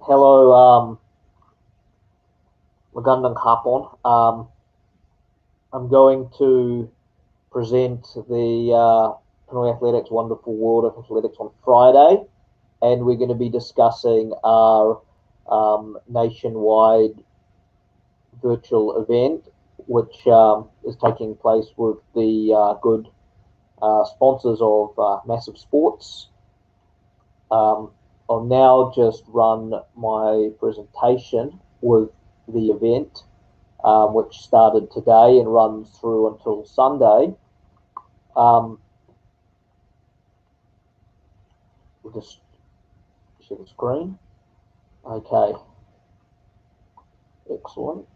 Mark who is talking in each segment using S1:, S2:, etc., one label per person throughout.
S1: Hello, magandang hapon. I'm going to present the Pinoyathletics Wonderful World of Athletics on Friday, and we're going to be discussing our nationwide virtual event, which is taking place with the good sponsors of Masiv Sports. I'll now just run my presentation with the event, which started today and runs through until Sunday. We'll just share the screen. Okay, excellent.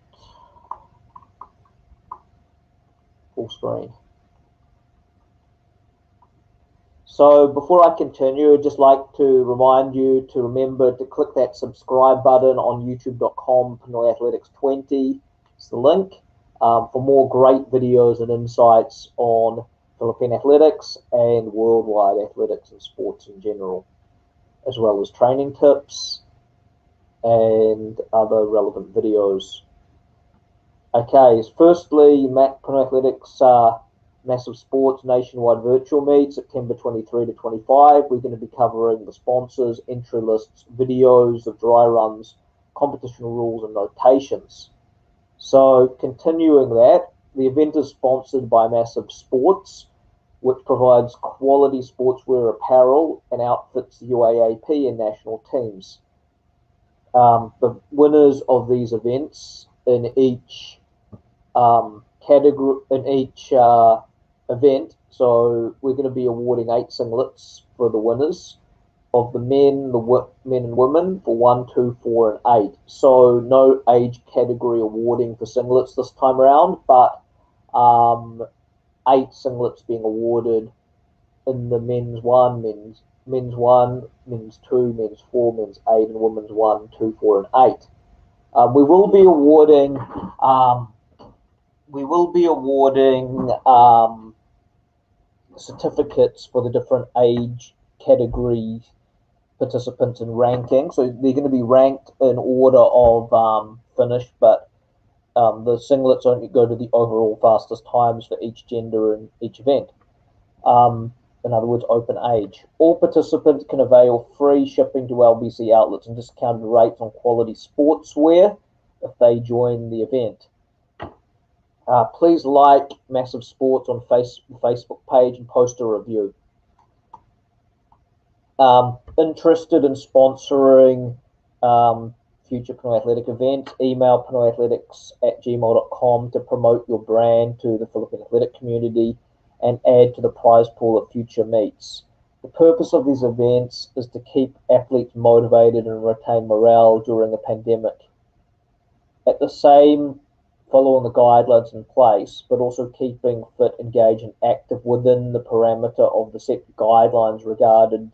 S1: Full screen. So before I continue, I'd just like to remind you to remember to click that subscribe button on youtube.com, Pinoyathletics20. It's the link for more great videos and insights on Philippine athletics and worldwide athletics and sports in general, as well as training tips and other relevant videos. Okay, firstly, Pinoyathletics Masiv Sports Nationwide Virtual Meet, September 23 to 25. We're going to be covering the sponsors, entry lists, videos of dry runs, competition rules, and notations. So, continuing that, the event is sponsored by Masiv Sports, which provides quality sportswear apparel and outfits the UAAP and national teams. The winners of these events in each category, in each event, so we're going to be awarding 8 singlets for the winners of the men and women for 1, 2, 4, and 8. So no age category awarding for singlets this time around, but 8 singlets being awarded in the men's 1, men's 1, men's 2, men's 4, men's 8, and women's 1, 2, 4, and 8. We will be awarding certificates for the different age category participants in ranking. So they're going to be ranked in order of finish, but the singlets only go to the overall fastest times for each gender in each event. In other words, open age. All participants can avail free shipping to LBC outlets and discounted rates on quality sportswear if they join the event. Please like Masiv Sports on Facebook page and post a review. Interested in sponsoring future Pinoyathletic events, email pinoyathletics@gmail.com to promote your brand to the Philippine athletic community and add to the prize pool of future meets. The purpose of these events is to keep athletes motivated and retain morale during a pandemic. At the same following the guidelines in place, but also keeping fit, engaged, and active within the parameter of the set guidelines regarding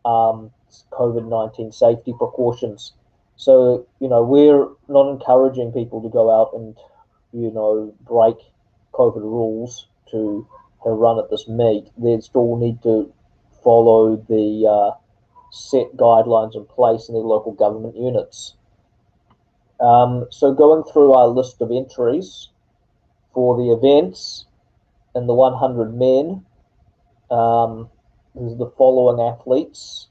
S1: COVID-19 safety precautions. So, we're not encouraging people to go out and, break COVID rules to run at this meet. They still need to follow the set guidelines in place in their local government units. So going through our list of entries for the events in the 100 men, there's the following athletes.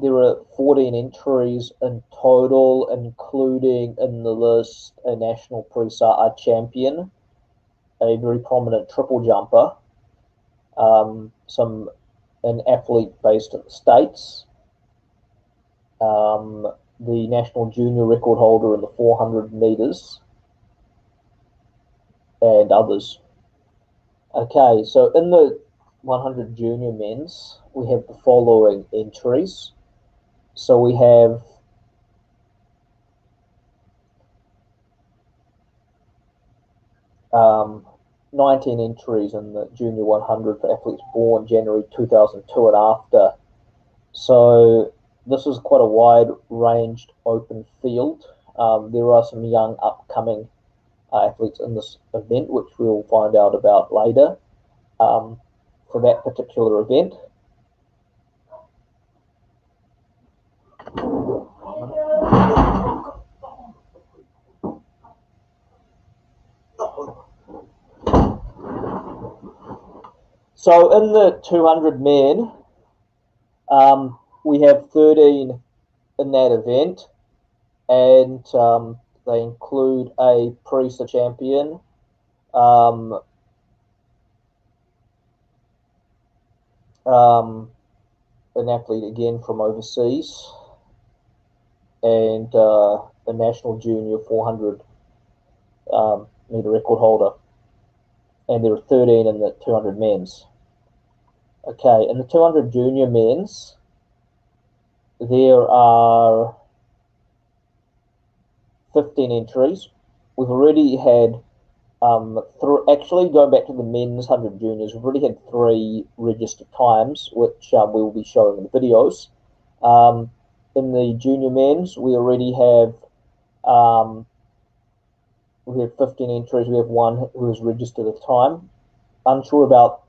S1: There are 14 entries in total, including in the list a national pre-SAR champion, a very prominent triple jumper, an athlete based in the States, the national junior record holder in the 400 meters, and others. Okay, so in the 100 junior men's, we have the following entries. So we have um, 19 entries in the junior 100 for athletes born January 2002 and after. So this is quite a wide-ranged open field. There are some young upcoming athletes in this event, which we'll find out about later for that particular event. So in the 200 men, we have 13 in that event, and they include a Prisa champion, an athlete again from overseas, and a national junior 400 meter record holder. And there are 13 in the 200 men's. Okay, in the 200 junior men's, there are 15 entries. We've already had, actually going back to the men's 100 juniors, we've already had 3 registered times, which we will be showing in the videos. In the junior men's, we already have 15 entries. We have 1 who is registered at a time. Unsure about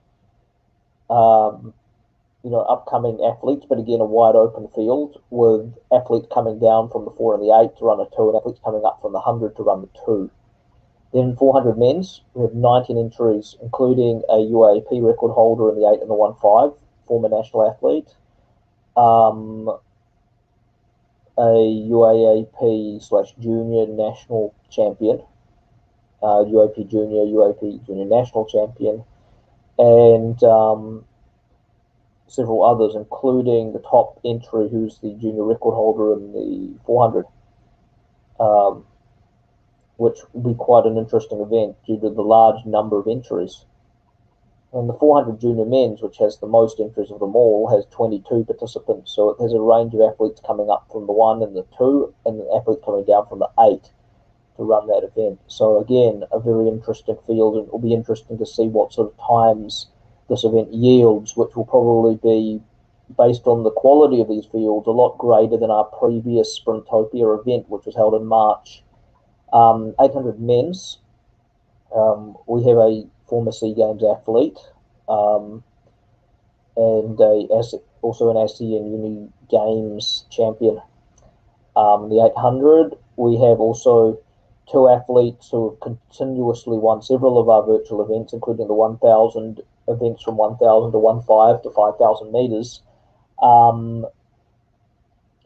S1: upcoming athletes, but again, a wide open field with athletes coming down from the 4 and the 8 to run a 2, and athletes coming up from the 100 to run the 2. Then 400 men's, we have 19 entries, including a UAAP record holder in the 8 and the 1.5, former national athlete, a UAAP/junior national champion, UAP junior national champion, and several others, including the top entry, who's the junior record holder in the 400, which will be quite an interesting event due to the large number of entries. And the 400 junior men's, which has the most entries of them all, has 22 participants. So it has a range of athletes coming up from the 1 and the 2, and the athletes coming down from the 8 to run that event. So again, a very interesting field, and it will be interesting to see what sort of times this event yields, which will probably be, based on the quality of these fields, a lot greater than our previous Sprintopia event, which was held in March. 800 men's, we have a former SEA Games athlete, and also an ASEAN Uni Games champion. The 800, we have also 2 athletes who have continuously won several of our virtual events, including the 1,000 events from 1,000 to 1.5 to 5,000 meters.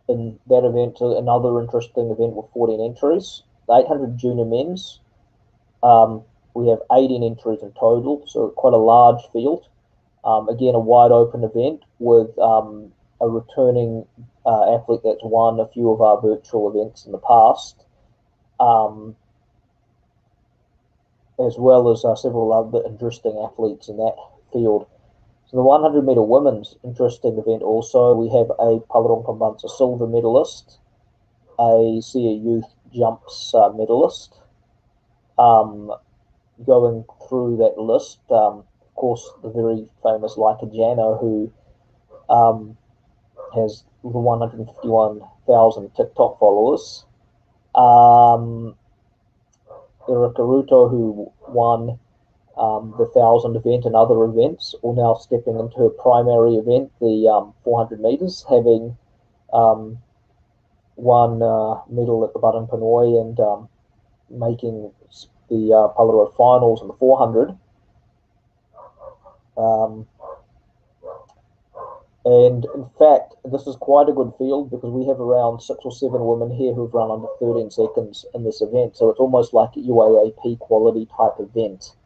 S1: In that event, another interesting event with 14 entries. The 800 junior men's, we have 18 entries in total, so quite a large field. Again, a wide open event with a returning athlete that's won a few of our virtual events in the past, as well as several other interesting athletes in that field. So the 100 meter women's, interesting event also. We have a Palerong Pambansa silver medalist, a SEA Youth Jumps medalist. Going through that list, of course, the very famous Laika Jano, who has 151,000 TikTok followers. Erika Ruto, who won the 1,000 event and other events, all now stepping into her primary event, the 400 meters, having won medal at the Badan Pinoy and making the Polaroid finals in the 400. And in fact, this is quite a good field because we have around 6 or 7 women here who've run under 13 seconds in this event. So it's almost like a UAAP quality type event.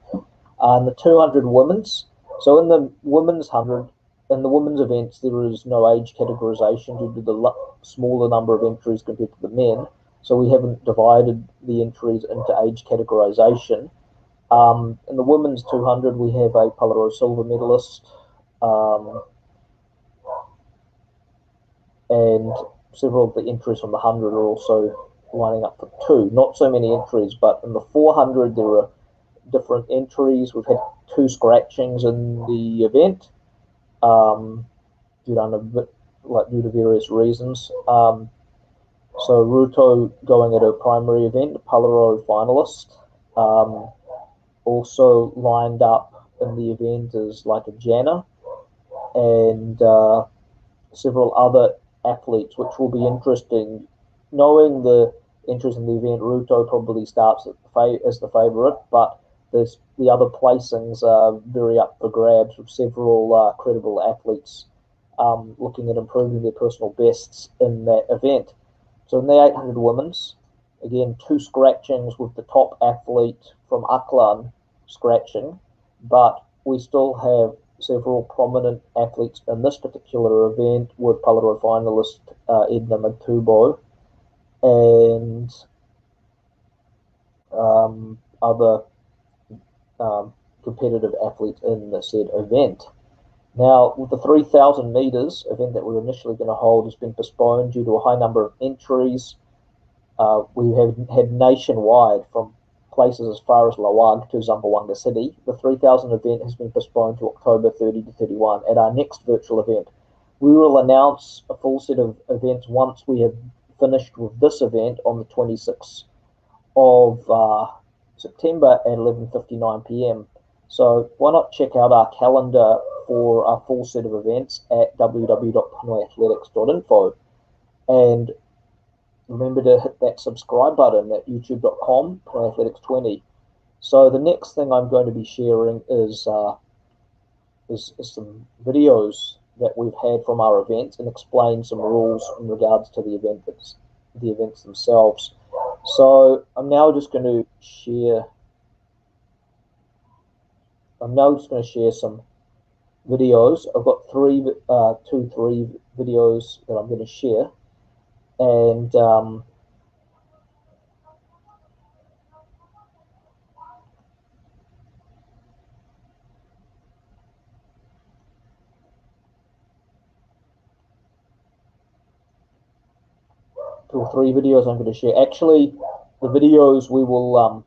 S1: And the 200 women's, so in the women's 100, in the women's events, there is no age categorization due to the smaller number of entries compared to the men. So we haven't divided the entries into age categorization. In the women's 200, we have a Polaroid silver medalist, and several of the entries from the 100 are also lining up for 2. Not so many entries, but in the 400, there are different entries. We've had 2 scratchings in the event due to various reasons. So Ruto going at her primary event, Polaroid finalist. Also lined up in the event is like a Jana and several other athletes, which will be interesting. Knowing the entries in the event, Ruto probably starts as the favourite, but the other placings are very up for grabs, with several credible athletes looking at improving their personal bests in that event. So in the 800 women's, again, 2 scratchings with the top athlete from Auckland scratching, but we still have several prominent athletes in this particular event, with Palaro finalist Edna Matubo and other competitive athletes in the said event. Now, with the 3,000 metres event that we were initially going to hold has been postponed due to a high number of entries. We have had nationwide, from places as far as Lawag to Zamboanga City. The 3,000 event has been postponed to October 30 to 31 at our next virtual event. We will announce a full set of events once we have finished with this event on the 26th of September at 11:59 p.m. So why not check out our calendar for our full set of events at www.pinoyathletics.info, and remember to hit that subscribe button at youtube.com Pinoyathletics20. So the next thing I'm going to be sharing is some videos that we've had from our events, and explain some rules in regards to the events themselves. So I'm now just going to share some videos. I've got three videos that I'm going to share, and 2 or 3 videos I'm going to share. Actually, the videos we won't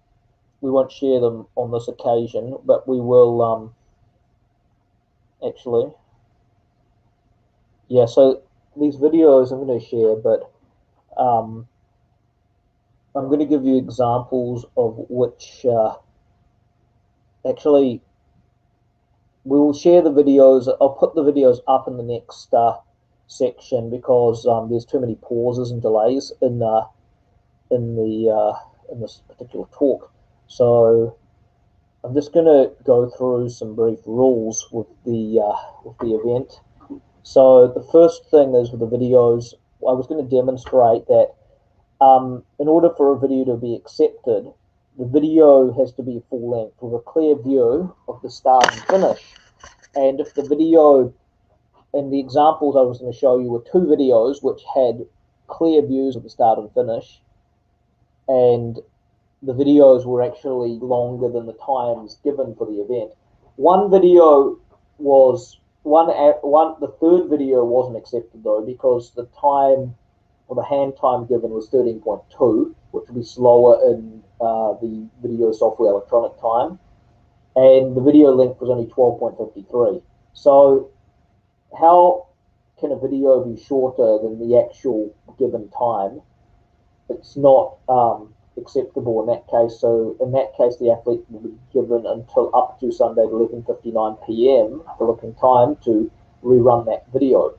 S1: share them on this occasion, but we will actually, yeah. So these videos I'm going to share, but I'm going to give you examples of which actually we will share the videos. I'll put the videos up in the next section, because there's too many pauses and delays in this particular talk. So I'm just going to go through some brief rules with the event. So the first thing is, with the videos, I was going to demonstrate that in order for a video to be accepted, the video has to be full length with a clear view of the start and finish. And if the video, and the examples I was going to show you were 2 videos which had clear views of the start and finish, and the videos were actually longer than the times given for the event. One video was the third video wasn't accepted though, because the time, or the hand time given, was 13.2, which would be slower in the video software electronic time, and the video length was only 12.53. So how can a video be shorter than the actual given time? It's not acceptable in that case. So in that case, the athlete will be given until up to Sunday at 11:59 p.m. Philippine time to rerun that video.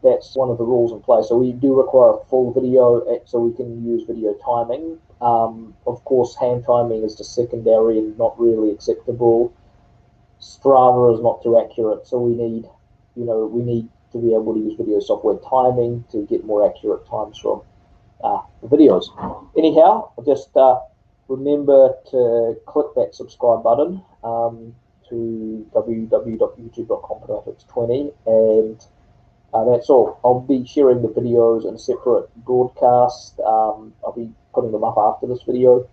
S1: That's one of the rules in place. So we do require a full video, so we can use video timing. Of course, hand timing is just secondary and not really acceptable. Strava is not too accurate, so we need to be able to use video software timing to get more accurate times from the videos. Anyhow, just remember to click that subscribe button to www.youtube.com/Pinoyathletics20, and that's all. I'll be sharing the videos in a separate broadcast. I'll be putting them up after this video.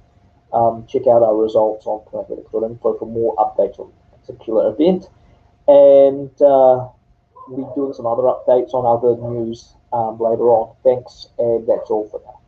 S1: Check out our results on Pinoyathletics.info for more updates on a particular event, and we'll be doing some other updates on other news later on. Thanks, and that's all for now.